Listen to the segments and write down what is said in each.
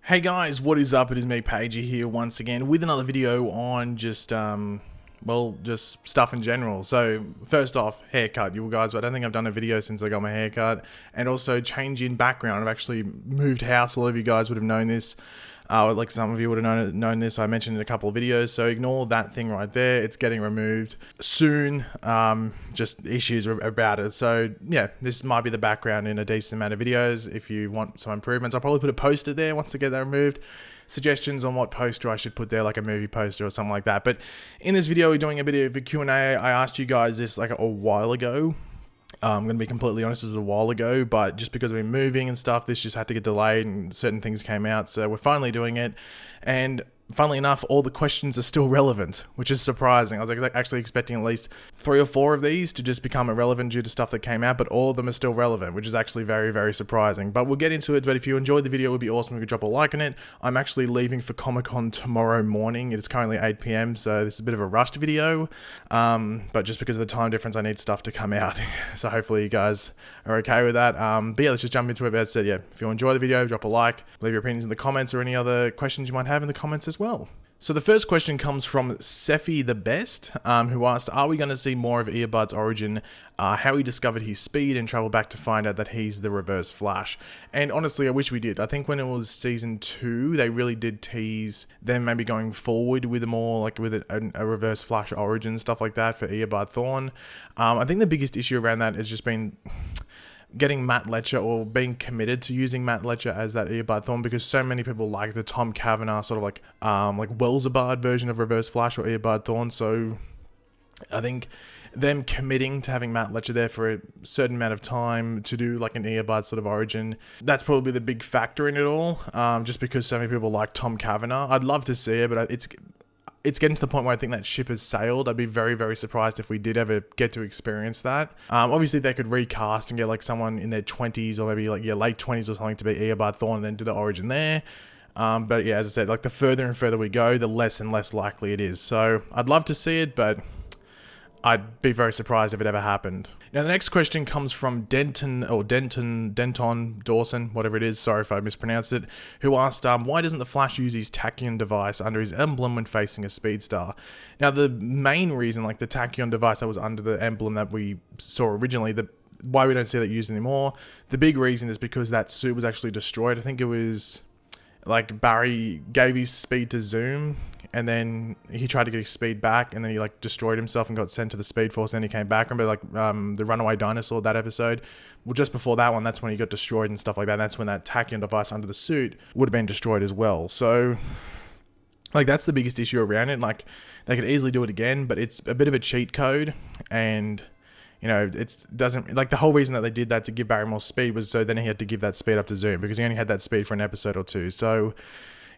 Hey guys, what is up? It is me, Pagey, here once again with another video on just stuff in general. So first off, haircut. You guys, I don't think I've done a video since I got my haircut, and also change in background. I've actually moved house. A lot of you guys would have known this. Like some of you would have known this. I mentioned in a couple of videos, so ignore that thing right there. It's getting removed soon. Just issues about it. So yeah, this might be the background in a decent amount of videos. If you want some improvements, I'll probably put a poster there once I get that removed. Suggestions on what poster I should put there, like a movie poster or something like that. But in this video, we're doing a bit of a Q&A. I asked you guys this like a while ago. I'm going to be completely honest, it was a while ago, but just because we've been moving and stuff, this just had to get delayed and certain things came out. So we're finally doing it. And funnily enough, all the questions are still relevant, which is surprising. I was actually expecting at least 3 or 4 of these to just become irrelevant due to stuff that came out, but all of them are still relevant, which is actually very, very surprising. But we'll get into it. But if you enjoyed the video, it would be awesome if you could drop a like on it. I'm actually leaving for Comic-Con tomorrow morning. It is currently 8 PM, so this is a bit of a rushed video. But just because of the time difference, I need stuff to come out. So hopefully you guys are okay with that. But yeah, let's just jump into it. As I said, yeah, if you enjoy the video, drop a like, leave your opinions in the comments or any other questions you might have in the comments as well. So the first question comes from Sephi the Best, who asked, are we going to see more of Earbud's origin, how he discovered his speed and traveled back to find out that he's the Reverse Flash? And honestly, I wish we did. I think when it was season 2, they really did tease them maybe going forward with a more, like with a Reverse Flash origin, stuff like that for Earbud Thawne. I think the biggest issue around that has just been getting Matt Letscher, or being committed to using Matt Letscher as that Earbud Thawne, because so many people like the Tom Cavanagh sort of like Wellsabard version of Reverse Flash or Earbud Thawne. So I think them committing to having Matt Letscher there for a certain amount of time to do like an Earbud sort of origin, that's probably the big factor in it all. Just because so many people like Tom Cavanagh, I'd love to see it, but it's getting to the point where I think that ship has sailed. I'd be very, very surprised if we did ever get to experience that. Obviously, they could recast and get like someone in their 20s or maybe like late 20s or something to be Earbud Thawne and then do the origin there. But yeah, as I said, like the further and further we go, the less and less likely it is. So I'd love to see it, but I'd be very surprised if it ever happened. Now, the next question comes from Denton Dawson, whatever it is, sorry if I mispronounced it, who asked, why doesn't the Flash use his tachyon device under his emblem when facing a Speedstar? Now, the main reason, like the tachyon device that was under the emblem that we saw originally, why we don't see that used anymore, the big reason is because that suit was actually destroyed. I think it was like Barry gave his speed to Zoom, and then he tried to get his speed back, and then he like destroyed himself and got sent to the Speed Force, and then he came back. Remember like the Runaway Dinosaur, that episode? Well, just before that one, that's when he got destroyed and stuff like that. And that's when that tachyon device under the suit would have been destroyed as well. So like that's the biggest issue around it. Like they could easily do it again, but it's a bit of a cheat code, and you know, it doesn't, like the whole reason that they did that to give Barry more speed was so then he had to give that speed up to Zoom, because he only had that speed for an episode or two. So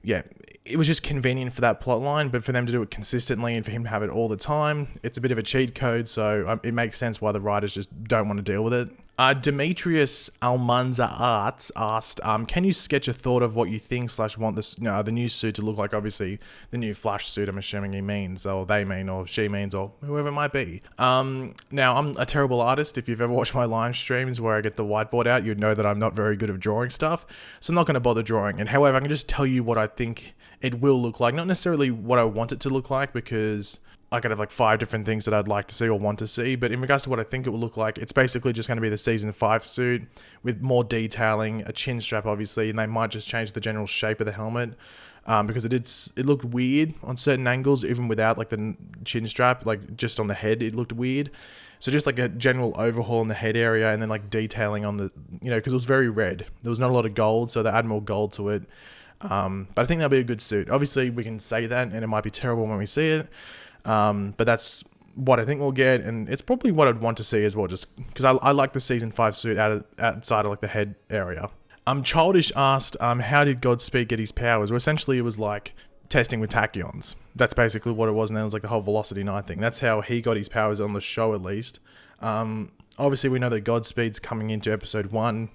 yeah, it was just convenient for that plot line, but for them to do it consistently and for him to have it all the time, it's a bit of a cheat code. So it makes sense why the writers just don't want to deal with it. Demetrius Almanza Arts asked, can you sketch a thought of what you think / want this, the new suit to look like? Obviously, the new Flash suit, I'm assuming he means, or they mean, or she means, or whoever it might be. Now, I'm a terrible artist. If you've ever watched my live streams where I get the whiteboard out, you'd know that I'm not very good at drawing stuff. So I'm not going to bother drawing. And however, I can just tell you what I think it will look like. Not necessarily what I want it to look like, because I could have like 5 different things that I'd like to see or want to see, but in regards to what I think it will look like, it's basically just going to be the season 5 suit with more detailing, a chin strap obviously, and they might just change the general shape of the helmet, because it looked weird on certain angles, even without like the chin strap, like just on the head it looked weird. So just like a general overhaul in the head area, and then like detailing on the, because it was very red. There was not a lot of gold, so they add more gold to it. But I think that'll be a good suit. Obviously we can say that, and it might be terrible when we see it. But that's what I think we'll get, and it's probably what I'd want to see as well, just because I like the season 5 suit outside of like the head area. Childish asked, how did Godspeed get his powers? Well, essentially it was like testing with tachyons. That's basically what it was, and then it was like the whole Velocity 9 thing. That's how he got his powers on the show, at least. Obviously we know that Godspeed's coming into episode 1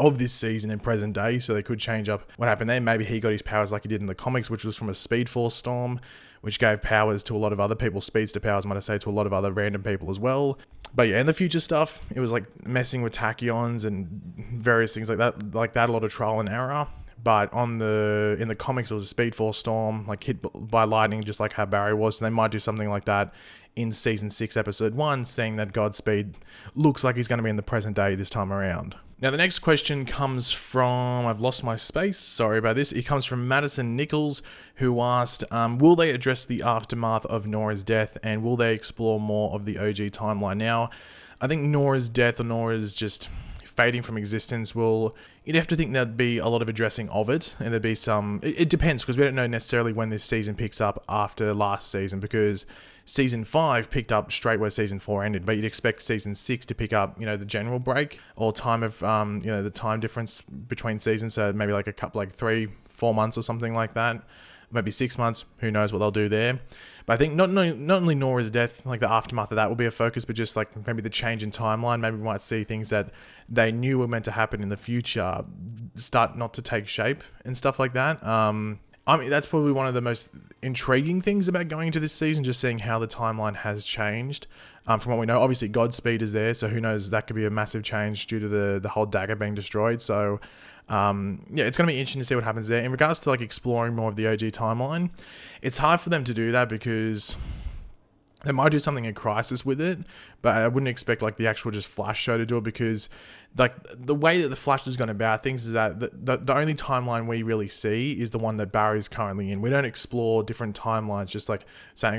of this season in present day, so they could change up what happened there. Maybe he got his powers like he did in the comics, which was from a Speed Force storm, which gave powers to a lot of other people, speedster powers, might I say, to a lot of other random people as well. But yeah, in the future stuff, it was like messing with tachyons and various things like that, a lot of trial and error. but in the comics it was a Speed Force storm, like hit by lightning, just like how Barry was. So they might do something like that in season 6, episode 1, seeing that Godspeed looks like he's going to be in the present day this time around. Now the next question comes from, I've lost my space, sorry about this. It comes from Madison Nichols, who asked, will they address the aftermath of Nora's death, and will they explore more of the OG timeline? Now, I think Nora's death, or Nora's just fading from existence, you'd have to think there'd be a lot of addressing of it, and there'd be some, it depends, because we don't know necessarily when this season picks up after last season, because season 5 picked up straight where season 4 ended, but you'd expect season 6 to pick up, the general break, or time of, the time difference between seasons, so maybe like a couple, like 3-4 months or something like that, maybe 6 months, who knows what they'll do there. But I think not only Nora's death, like the aftermath of that will be a focus, but just like maybe the change in timeline. Maybe we might see things that they knew were meant to happen in the future start not to take shape and stuff like that. I mean, that's probably one of the most intriguing things about going into this season, just seeing how the timeline has changed. From what we know, obviously Godspeed is there, so who knows, that could be a massive change due to the whole dagger being destroyed. So it's going to be interesting to see what happens there. In regards to like exploring more of the OG timeline, it's hard for them to do that because they might do something in Crisis with it, but I wouldn't expect like the actual just Flash show to do it, because like the way that the Flash is going about things is that the only timeline we really see is the one that Barry's currently in. We don't explore different timelines, just like saying,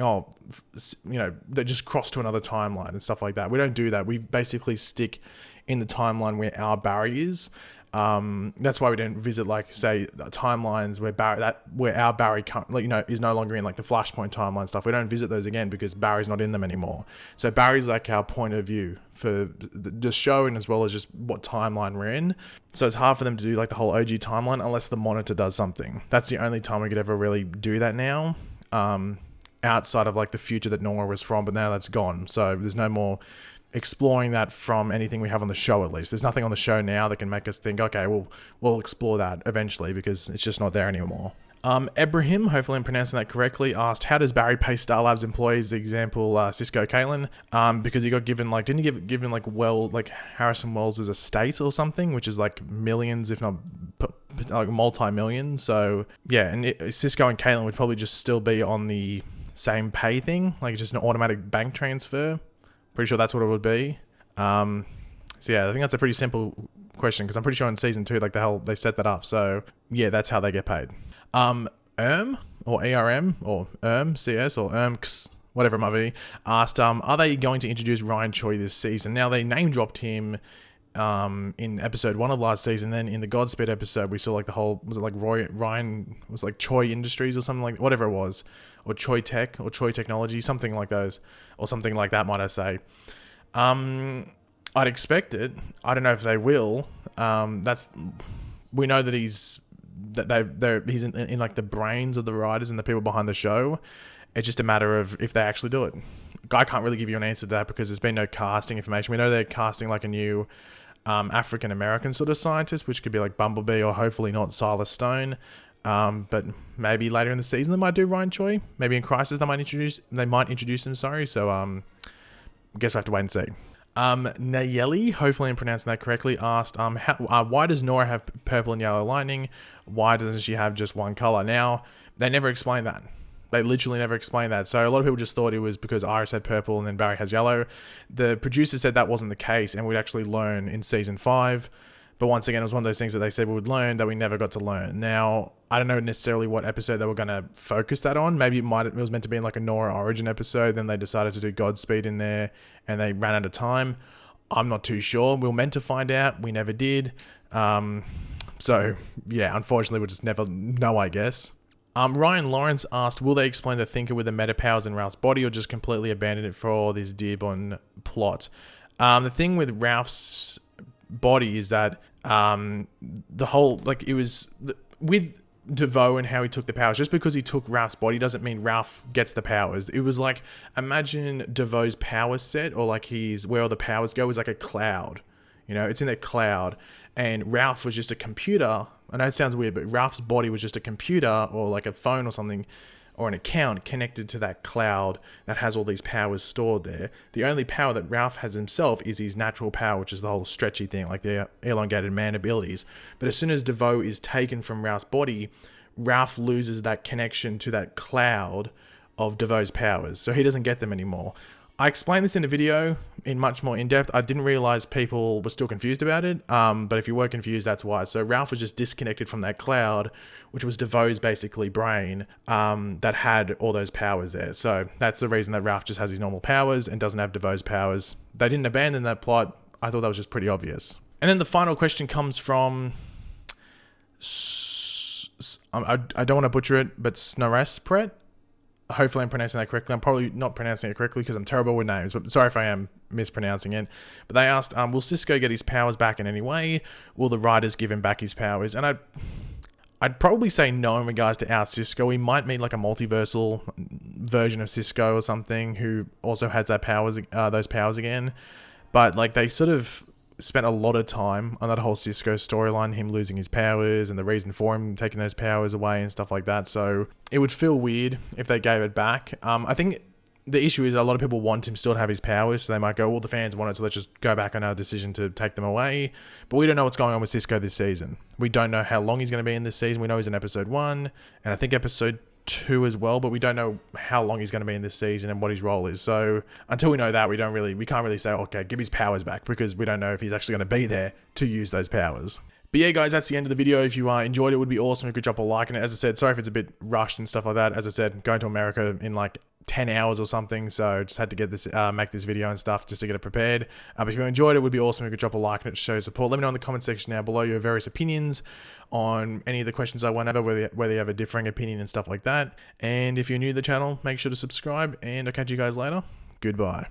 they just cross to another timeline and stuff like that. We don't do that. We basically stick in the timeline where our Barry is. That's why we don't visit, like, say, timelines where our Barry is no longer in, like the Flashpoint timeline stuff. We don't visit those again because Barry's not in them anymore. So Barry's like our point of view for the show, and as well as just what timeline we're in. So it's hard for them to do like the whole OG timeline unless the Monitor does something. That's the only time we could ever really do that now. Outside of like the future that Nora was from, but now that's gone. So there's no more exploring that from anything we have on the show. At least there's nothing on the show now that can make us think, okay, we'll explore that eventually, because it's just not there anymore. Ebrahim, hopefully I'm pronouncing that correctly, asked, how does Barry pay Star Labs employees, the example Cisco Caitlin, because he got given like, didn't he given like Harrison Wells' estate or something, which is like millions, if not like multi-millions. So yeah, and Cisco and Caitlin would probably just still be on the same pay thing, like just an automatic bank transfer. Pretty sure that's what it would be. So yeah, I think that's a pretty simple question, because I'm pretty sure in season 2, like they set that up. So yeah, that's how they get paid. Or ERM or CS or ERMX, whatever it might be, asked, are they going to introduce Ryan Choi this season? Now they name dropped him in episode 1 of last season. Then in the Godspeed episode, we saw like the whole, was it like Ryan was like Choi Industries or something, like whatever it was, or Choi Tech or Choi Technology, something like those, or something like that, might I say. I'd expect it. I don't know if they will. We know that he's in like the brains of the writers and the people behind the show. It's just a matter of if they actually do it. I can't really give you an answer to that because there's been no casting information. We know they're casting like a new African American sort of scientist, which could be like Bumblebee, or hopefully not Silas Stone. But maybe later in the season they might do Ryan Choi. Maybe in Crisis they might introduce him. Sorry. So I guess we have to wait and see. Nayeli, hopefully I'm pronouncing that correctly, asked, why does Nora have purple and yellow lightning? Why doesn't she have just one color? Now, they never explain that. They literally never explained that. So a lot of people just thought it was because Iris had purple and then Barry has yellow. The producer said that wasn't the case, and we'd actually learn in season 5. But once again, it was one of those things that they said we would learn that we never got to learn. Now, I don't know necessarily what episode they were going to focus that on. Maybe it was meant to be like a Nora origin episode. Then they decided to do Godspeed in there and they ran out of time. I'm not too sure. We were meant to find out. We never did. So yeah, unfortunately, we'll just never know, I guess. Ryan Lawrence asked, will they explain the Thinker with the meta powers in Ralph's body, or just completely abandon it for this Dearborn plot? The thing with Ralph's body is that the whole, like, it was with DeVoe and how he took the powers. Just because he took Ralph's body doesn't mean Ralph gets the powers. It was like, imagine DeVoe's power set, or like where all the powers go is like a cloud. It's in a cloud, and Ralph was just a computer. I know it sounds weird, but Ralph's body was just a computer, or like a phone or something, or an account connected to that cloud that has all these powers stored there. The only power that Ralph has himself is his natural power, which is the whole stretchy thing, like the elongated man abilities. But as soon as DeVoe is taken from Ralph's body, Ralph loses that connection to that cloud of DeVoe's powers, so he doesn't get them anymore. I explained this in a video in much more in-depth. I didn't realize people were still confused about it, but if you were confused, that's why. So Ralph was just disconnected from that cloud, which was DeVoe's basically brain, that had all those powers there. So that's the reason that Ralph just has his normal powers and doesn't have DeVoe's powers. They didn't abandon that plot. I thought that was just pretty obvious. And then the final question comes from... I don't want to butcher it, but Snarespret. Hopefully I'm pronouncing that correctly. I'm probably not pronouncing it correctly because I'm terrible with names, but sorry if I am mispronouncing it. But they asked, will Cisco get his powers back in any way? Will the writers give him back his powers? And I'd probably say no in regards to our Cisco. We might meet like a multiversal version of Cisco or something who also has that those powers again. But like they sort of spent a lot of time on that whole Cisco storyline, him losing his powers and the reason for him taking those powers away and stuff like that. So it would feel weird if they gave it back. I think the issue is a lot of people want him still to have his powers, so they might go, well, the fans want it, so let's just go back on our decision to take them away. But we don't know what's going on with Cisco this season. We don't know how long he's going to be in this season. We know he's in episode 1, and I think episode 2 as well, but we don't know how long he's going to be in this season and what his role is. So until we know that, we can't really say, okay, give his powers back, because we don't know if he's actually going to be there to use those powers. But yeah, guys, that's the end of the video. If you enjoyed it, it would be awesome if you could drop a like on it. As I said, sorry if it's a bit rushed and stuff like that. As I said, going to America in like 10 hours or something, so just had to get this, make this video and stuff just to get it prepared. But if you enjoyed it, it would be awesome if you could drop a like and it shows support. Let me know in the comment section down below your various opinions on any of the questions I went over, whether you have a differing opinion and stuff like that. And if you're new to the channel, make sure to subscribe, and I'll catch you guys later. Goodbye.